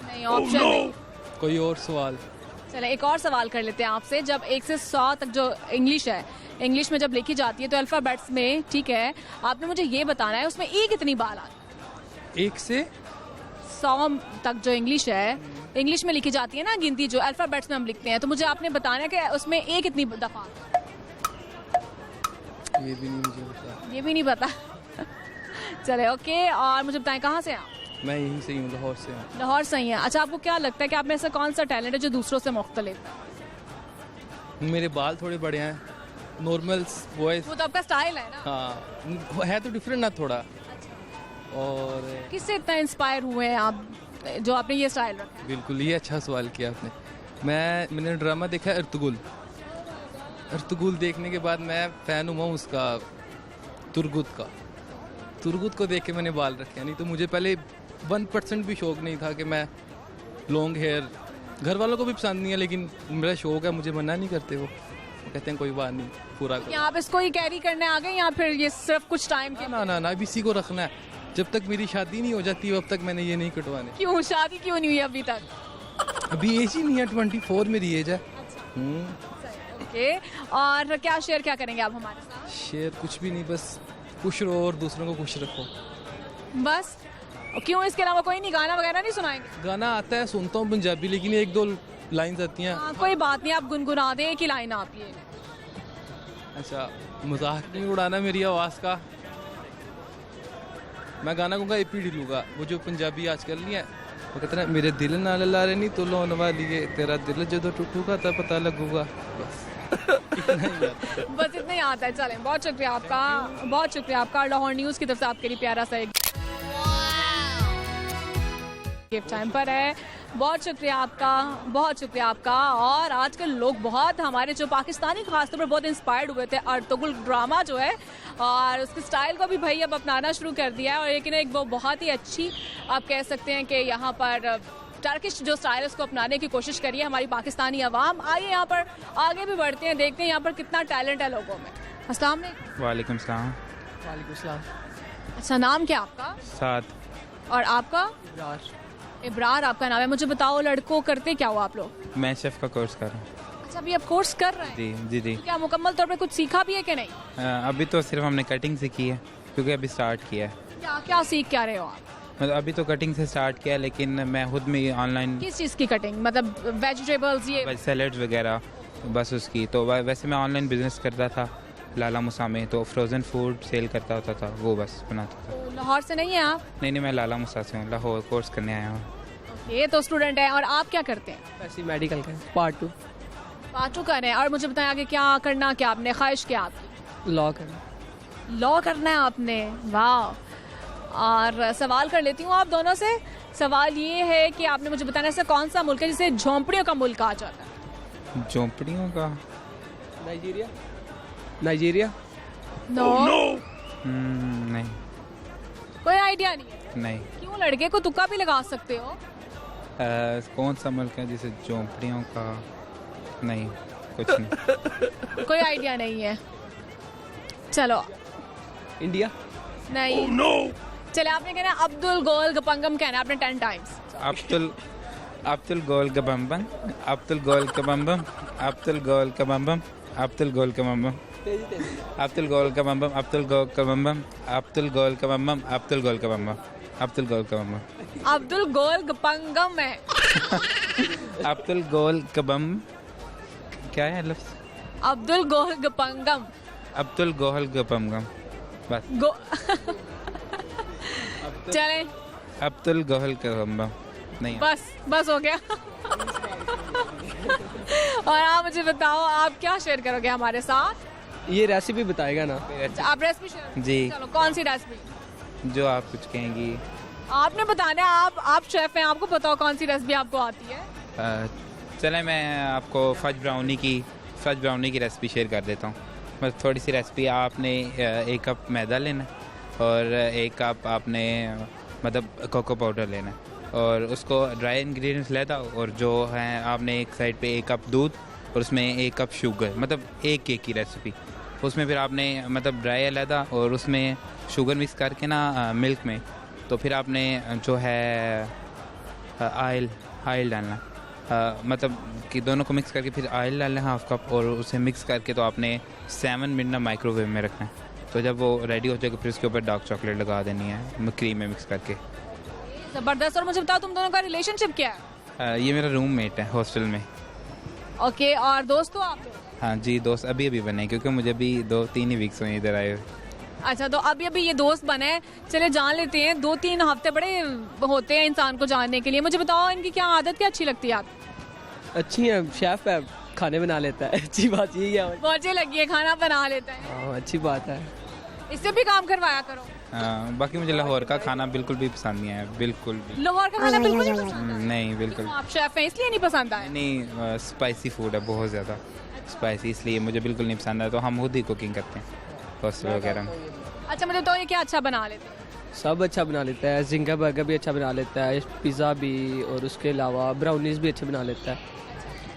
नहीं, ऑप्शन नहीं। कोई और सवाल? चले, एक और सवाल कर लेते हैं आपसे। जब 1 से 100 तक जो इंग्लिश है, इंग्लिश में जब लिखी जाती है तो अल्फ़ाबेट्स में, ठीक है, आपने मुझे ये बताना है उसमें ई कितनी बार आती है? 1 से 100 तक जो इंग्लिश है, इंग्लिश में लिखी जाती है ना गिनती, जो अल्फ़ाबेट्स में हम लिखते हैं, तो मुझे आपने बताना है कि उसमें ए कितनी दफ़ा? ये भी नहीं मुझे पता। ये भी नहीं पता। चले, ओके। और मुझे बताएं कहाँ से आप? मैं यहीं से हूँ, लाहौर से हूँ। लाहौर से ही है। अच्छा, आपको क्या लगता है कि आप में ऐसा कौन सा टैलेंट है जो दूसरों से मुख्तलिफ है? मेरे बाल थोड़े बड़े हैं, नॉर्मल वॉइस। वो तो आपका स्टाइल है ना? हाँ, है तो डिफरेंट ना थोड़ा। और किससे इतना इंस्पायर हुए हैं आप जो आपने ये स्टाइल रखा है? बिल्कुल, ये अच्छा सवाल किया आपने। मैंने ड्रामा देखा अर्तुगरुल। अर्तुगरुल देखने के बाद मैं फ़ैन हुआ उसका, तुर्गुत का। तुर्गुत को देख के मैंने बाल रखे, नहीं तो मुझे पहले 1% भी शौक नहीं था कि मैं लॉन्ग हेयर, घर वालों को भी पसंद नहीं है, लेकिन मेरा शौक है, मुझे मना नहीं करते। वो कहते हैं कोई बात नहीं, पूरा करो। आप इसको ही कैरी करने आ गए या फिर ये सिर्फ कुछ टाइम के? ना, अब इसी को रखना है। जब तक मेरी शादी नहीं हो जाती अब तक मैंने ये नहीं कटवाने। क्यों शादी क्यों नहीं हुई अभी तक? अभी एज ही नहीं है, 24 मेरी एज है। ओके। और क्या शेयर क्या करेंगे आप हमारे साथ? शेयर कुछ भी नहीं, बस खुश रहो और दूसरों को खुश रखो, बस। क्यों, इसके अलावा कोई नहीं, गाना वगैरह नहीं सुनाएंगे? गाना आता है, सुनता हूँ पंजाबी, लेकिन 1-2 लाइंस आती हैं। कोई बात नहीं, आप गुनगुना दें, एक ही लाइन आप ये। अच्छा, मजाक नहीं उड़ाना मेरी आवाज़ का। मैं गाना कहूँगा एपी ढिल्लू का, वो जो पंजाबी आजकल नहीं है, वो कहते हैं मेरे दिल नाल लारे नहीं तो लोन वाली है, तेरा दिल जो टूटूगा तब पता लगूगा। बस बस इतना ही आता है। चलें, बहुत शुक्रिया आपका, बहुत शुक्रिया आपका। लाहौर न्यूज़ की तरफ से आपके लिए प्यारा सा एक गिफ्ट टाइम पर है। बहुत शुक्रिया आपका, बहुत शुक्रिया आपका। और आजकल लोग बहुत, हमारे जो पाकिस्तानी खासतौर पर बहुत इंस्पायर्ड हुए थे अर्तुगरुल ड्रामा जो है, और उसके स्टाइल को भी भाई अब अपनाना शुरू कर दिया है। और लेकिन एक वो बहुत ही अच्छी, आप कह सकते हैं कि यहाँ पर टर्किश जो स्टाइल है उसको अपनाने की कोशिश करिए हमारी पाकिस्तानी अवाम। आइए यहाँ पर आगे भी बढ़ते हैं, देखते हैं यहाँ पर कितना टैलेंट है लोगों में। अस्सलाम वालेकुम। वालेकुम सलाम। वालेकुम सलाम। अच्छा, नाम क्या आपका? साद। और आपका? इब्रार आपका नाम है। मुझे बताओ, लड़कों करते क्या हो आप लोग? मैं शेफ का कोर्स कर रहा हूँ। अच्छा, अभी आप कोर्स कर रहे हैं? जी। तो क्या मुकम्मल तौर पे कुछ सीखा भी है कि नहीं? अभी तो सिर्फ हमने कटिंग सीखी है, क्योंकि अभी स्टार्ट किया है। क्या सीख क्या रहे हो आप? मतलब अभी तो कटिंग से स्टार्ट किया है, लेकिन मैं खुद में ऑनलाइन। किस चीज़ की कटिंग? मतलब वेजिटेबल्स, ये सैलेड्स वगैरह, बस उसकी। तो वैसे मैं ऑनलाइन बिजनेस करता था लाला मुसा में, तो फ्रोज़न फूड सेल करता होता था, वो बस बनाता था। तो लाहौर से नहीं है आप? नहीं, मैं लाला मुसा से हूँ, लाहौर कोर्स करने आया हूँ। ये तो स्टूडेंट है। और आप क्या करते हैं? ऐसी मेडिकल का पार्ट 2 कर रहे हैं। और मुझे बताएं आगे क्या करना, क्या आपने ख्वाहिश क्या आपकी? लॉ करना। लॉ करना है आपने? वाह। और सवाल कर लेती हूँ आप दोनों से। सवाल ये है कि आपने मुझे बताना ऐसा कौन सा मुल्क है जिसे झोंपड़ियों का मुल्क कहा जाता है? झोंपड़ियों का? नाइजीरिया। नो। नहीं। कोई आइडिया नहीं है? नहीं। क्यों, लड़के को तुक्का भी लगा सकते हो। कौन सा मुल्क है जिसे झोंपड़ियों का? नहीं, कुछ नहीं। कोई आइडिया नहीं है। चलो। इंडिया। नहीं। चले, आपने कहना अब्दुल गोल गपंगम कहना आपने 10 टाइम्स। अब्दुल गोल गबम्बम, अब्दुल गोल गबम्बम, अब्दुल गोल गबम्बम, अब्दुल गोल गबम्बम, अब्दुल गोल गबम्बम, अब्दुल गोल गबम्बम, अब्दुल गोल गबम्बम, अब्दुल गोल गबम्बम, अब्दुल गोल गबम्बम। अब्दुल गोल गपंगम है। अब्दुल गोल गबम, क्या है लफ्ज़? अब्दुल गोल गपंगम। अब्दुल गोल गपंगम, बस। चलें। अब्दुल गोल गपंगम, नहीं। बस हो गया। और आप मुझे बताओ, आप क्या शेयर करोगे हमारे साथ? ये रेसिपी बताएगा ना। आप रेसिपी शेयर जी। चलो कौन सी रेसिपी जो आप कुछ कहेंगी। आपने बताना है, आप शेफ हैं, आपको पता हो कौन सी रेसिपी आपको आती है। चले मैं आपको फज ब्राउनी की रेसिपी शेयर कर देता हूँ। बस थोड़ी सी रेसिपी, आपने 1 कप मैदा लेना और 1 कप आपने मतलब कोको पाउडर लेना और उसको ड्राई इंग्रेडिएंट्स लेता और जो है आपने एक साइड पे 1 कप दूध और उसमें 1 कप शुगर, मतलब 1 केक की रेसिपी। उसमें फिर आपने मतलब ड्राई अलहदा और उसमें शुगर मिक्स करके ना मिल्क में, तो फिर आपने जो है आयल डालना, मतलब कि दोनों को मिक्स करके फिर ऑयल डालना 1/2 कप और उसे मिक्स करके तो आपने 7 मिनट ना माइक्रोवेव में रखना है। तो जब वो रेडी हो जाएगा फिर उसके ऊपर डार्क चॉकलेट लगा देनी है क्रीम में मिक्स करके। जबरदस्त। और मुझे बताओ तुम दोनों का रिलेशनशिप क्या है। ये मेरा रूममेट है हॉस्टल में। ओके, और दोस्त हो आप लोग? हाँ जी, दोस्त अभी बने क्योंकि मुझे भी 2-3 ही वीक्स हुए इधर आए हुए। अच्छा, तो अभी ये दोस्त बने, चले जान लेते हैं। 2-3 हफ्ते बड़े होते हैं इंसान को जानने के लिए। मुझे बताओ इनकी क्या आदत क्या अच्छी लगती है आपको? अच्छी है, शेफ है, खाने बना लेता है। अच्छी बात यही है। मौजे लगी है, खाना बना लेता है। हाँ, अच्छी बात है। इससे भी काम करवाया करो। बाकी मुझे लाहौर का खाना बिल्कुल भी पसंद नहीं है, बिल्कुल भी। लाहौर का खाना बिल्कुल नहीं पसंद? नहीं, बिल्कुल। आप शेफ हैं इसलिए नहीं पसंद आया? नहीं, स्पाइसी फूड है बहुत ज़्यादा स्पाइसी, इसलिए मुझे बिल्कुल नहीं पसंद है। तो हम खुद ही कुकिंग करते हैं हॉस्टल वगैरह में। अच्छा, मुझे तो ये क्या अच्छा बना लेते हैं? सब अच्छा बना लेता है। जिंगा बर्गर भी अच्छा बना लेता है, पिज़्ज़ा भी, और उसके अलावा ब्राउनीज भी अच्छे बना लेता है।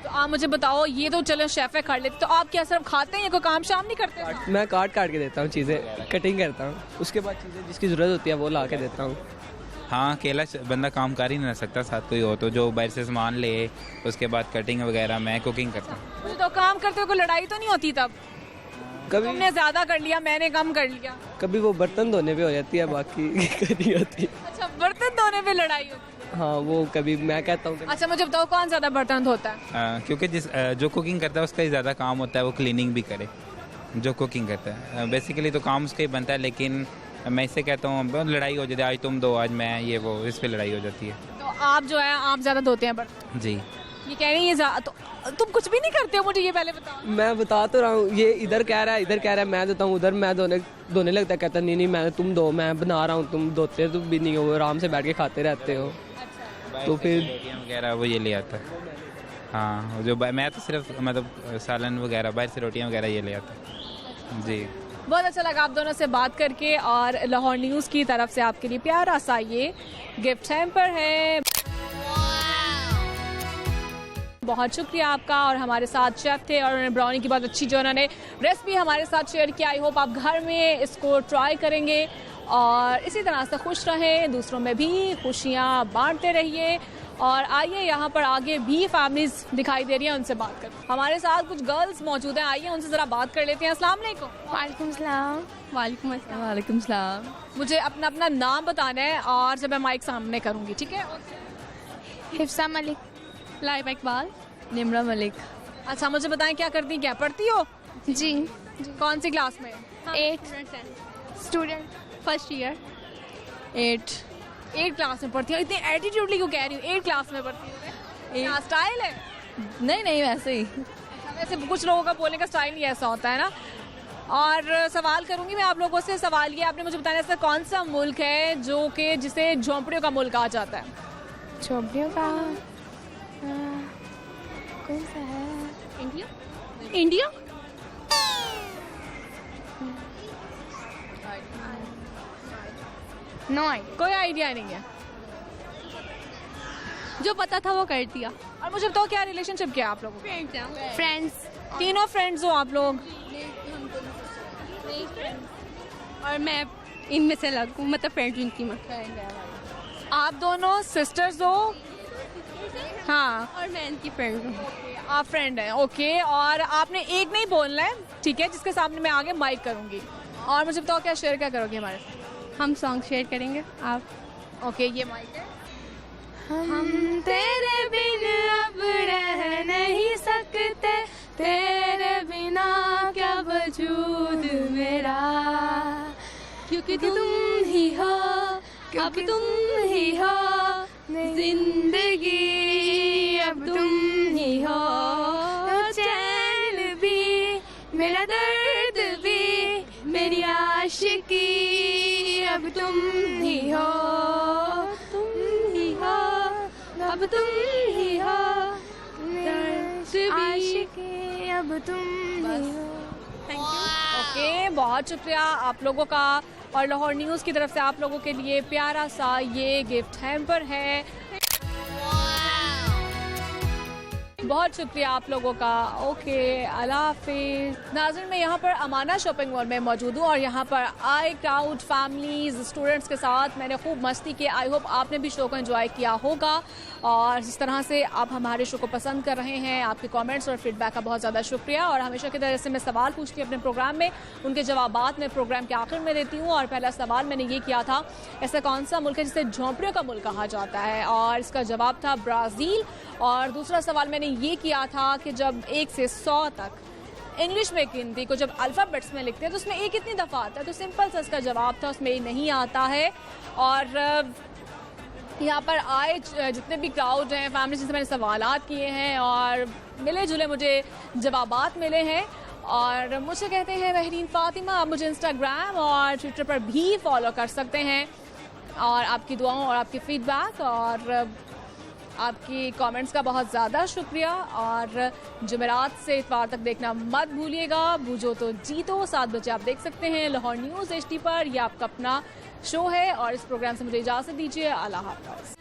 तो आप मुझे बताओ, ये तो चलो शेफ है कर लेते, तो आप क्या सिर्फ खाते हैं या कोई काम शाम नहीं करते? मैं काट के देता हूँ चीज़ें, कटिंग करता हूँ, उसके बाद चीज़ें जिसकी ज़रूरत होती है वो ला के देता हूँ। हाँ, अकेला बंदा काम कर ही नहीं सकता, साथ कोई हो तो जो बाहर से सामान ले, उसके बाद कटिंग वगैरह मैं कुकिंग करता हूँ। तो काम करते हुए लड़ाई तो नहीं होती तब? कभी तुमने ज्यादा कर लिया, मैंने कम कर लिया। कभी वो बर्तन धोने पे हो जाती है, बाकी नहीं होती। अच्छा, बर्तन धोने पे लड़ाई होती है? हाँ, वो कभी मैं कहता हूँ। अच्छा, मुझे बताओ कौन ज्यादा बर्तन धोता है? क्योंकि जो कुकिंग करता है उसका ही ज़्यादा काम होता है वो क्लीनिंग भी करे। जो कुकिंग करता है बेसिकली तो काम उसका ही बनता है, लेकिन मैं इससे कहता हूँ लड़ाई हो जाती है, आज तुम दो आज मैं, ये वो, इस पे लड़ाई हो जाती है। तो आप जो है आप ज्यादा धोते हैं बर्तन? जी। ये कह रही है तो तुम कुछ भी नहीं करते हो, मुझे ये पहले बताओ। मैं बता तो रहा हूँ, ये इधर कह रहा है मैं देता हूँ, उधर मैं धोने लगता है, कहता नहीं मैं तुम दो, मैं बना रहा हूँ, तुम धोते तुम भी नहीं हो, आराम से बैठ के खाते रहते हो। तो फिर रोटियाँ वगैरह वो ये ले आता है। हाँ, जो मैं तो सिर्फ मतलब सालन वगैरह, बाहर से रोटियाँ वगैरह ये ले आता है। जी, बहुत अच्छा लगा आप दोनों से बात करके। और लाहौर न्यूज़ की तरफ से आपके लिए प्यारा सा ये गिफ्ट हैम्पर है। बहुत शुक्रिया आपका। और हमारे साथ शेफ थे और उन्होंने ब्राउनी की बहुत अच्छी जो उन्होंने रेसिपी हमारे साथ शेयर किया। आई होप आप घर में इसको ट्राई करेंगे और इसी तरह से खुश रहें, दूसरों में भी खुशियाँ बांटते रहिए। और आइए यहाँ पर आगे भी फैमिलीज दिखाई दे रही हैं, उनसे बात करते हैं। हमारे साथ कुछ गर्ल्स मौजूद हैं, आइए उनसे ज़रा बात कर लेते हैं। अस्सलाम वालेकुम। वालेकुम सलाम। वालेकुम अस्सलाम। वालेकुम सलाम। मुझे अपना नाम बताना है और जब मैं माइक सामने करूँगी, ठीक है? हिफ्सा मलिक, लाइबा इकबाल, निमरा मलिक। अच्छा, मुझे बताएं क्या करती, क्या पढ़ती हो? जी। कौन सी क्लास में? 8 स्टूडेंट, फर्स्ट ईयर। 8 क्लास में पढ़ती हूँ। इतनी एटीट्यूडली क्यों कह रही हूँ? 8 क्लास में पढ़ती हूँ, स्टाइल है? नहीं वैसे ही। वैसे कुछ लोगों का बोलने का स्टाइल ही ऐसा होता है ना। और सवाल करूंगी मैं आप लोगों से। सवाल ये, आपने मुझे बताना ऐसा कौन सा मुल्क है जो कि जिसे झोंपड़ियों का मुल्क कहा जाता है? झोंपड़ियों का कौन सा है? इंडिया। इंडिया? No idea. कोई आइडिया नहीं है? जो पता था वो कर दिया। और मुझे बताओ क्या रिलेशनशिप क्या है आप लोगों का? फ्रेंड्स। तीनों फ्रेंड्स हो आप लोग? और मैं इनमें से अलग हूँ, मतलब फ्रेंड जिनकी मैं। आप दोनों सिस्टर्स हो? हाँ। और मैं इनकी फ्रेंड हूँ। आप फ्रेंड हैं, ओके। और आपने एक नहीं बोलना है, ठीक है? जिसके सामने मैं आगे माइक करूँगी। और मुझे बताओ क्या शेयर क्या करोगे हमारे साथ? हम सॉन्ग शेयर करेंगे। आप? ओके, ये माइक है। हम तेरे बिन अब रह नहीं सकते, तेरे बिना क्या वजूद मेरा, क्योंकि तुम ही हो, अब तुम ही हो जिंदगी, अब तुम ही हो चैन भी, मेरा दर्द तुम ही हो, तुम ही हो, अब तुम ही हो, आशिकी अब तुम ही हो। Thank you. ओके, बहुत शुक्रिया आप लोगों का। और लाहौर न्यूज़ की तरफ से आप लोगों के लिए प्यारा सा ये गिफ्ट हैम्पर है। बहुत शुक्रिया आप लोगों का। ओके, अल्लाह हाफिज़। नाज़रीन, मैं यहाँ पर अमाना शॉपिंग मॉल में मौजूद हूँ और यहाँ पर आए क्राउड, फैमिलीज़, स्टूडेंट्स के साथ मैंने खूब मस्ती की। आई होप आपने भी शो को एंजॉय किया होगा और जिस तरह से आप हमारे शो को पसंद कर रहे हैं, आपके कमेंट्स और फीडबैक का बहुत ज़्यादा शुक्रिया। और हमेशा की तरह से मैं सवाल पूछती हूँ अपने प्रोग्राम में, उनके जवाबात मैं प्रोग्राम के आखिर में देती हूँ। और पहला सवाल मैंने ये किया था, ऐसा कौन सा मुल्क है जिसे झोंपड़ियों का मुल्क कहा जाता है, और इसका जवाब था ब्राज़ील। और दूसरा सवाल मैंने ये किया था कि जब 1 से 100 तक इंग्लिश में गिनती को जब अल्फ़ाबेट्स में लिखते हैं तो उसमें ए कितनी दफ़ा आता है, तो सिंपल सा इसका जवाब था, उसमें ए नहीं आता है। और यहाँ पर आए जितने भी क्राउड हैं, फैमिली, जिनसे मैंने सवालात किए हैं और मिले जुले मुझे जवाबात मिले हैं। और मुझे कहते हैं महरीन फ़ातिमा। आप मुझे इंस्टाग्राम और ट्विटर पर भी फॉलो कर सकते हैं। और आपकी दुआओं और आपकी फ़ीडबैक और आपकी कमेंट्स का बहुत ज़्यादा शुक्रिया। और जुमेरात से इतवार तक देखना मत भूलिएगा बूझो तो जीतो। 7 बजे आप देख सकते हैं लाहौर न्यूज़ HD पर। यह आपका अपना शो है और इस प्रोग्राम से मुझे इजाज़त दीजिए। अल्लाह हाफ़िज़।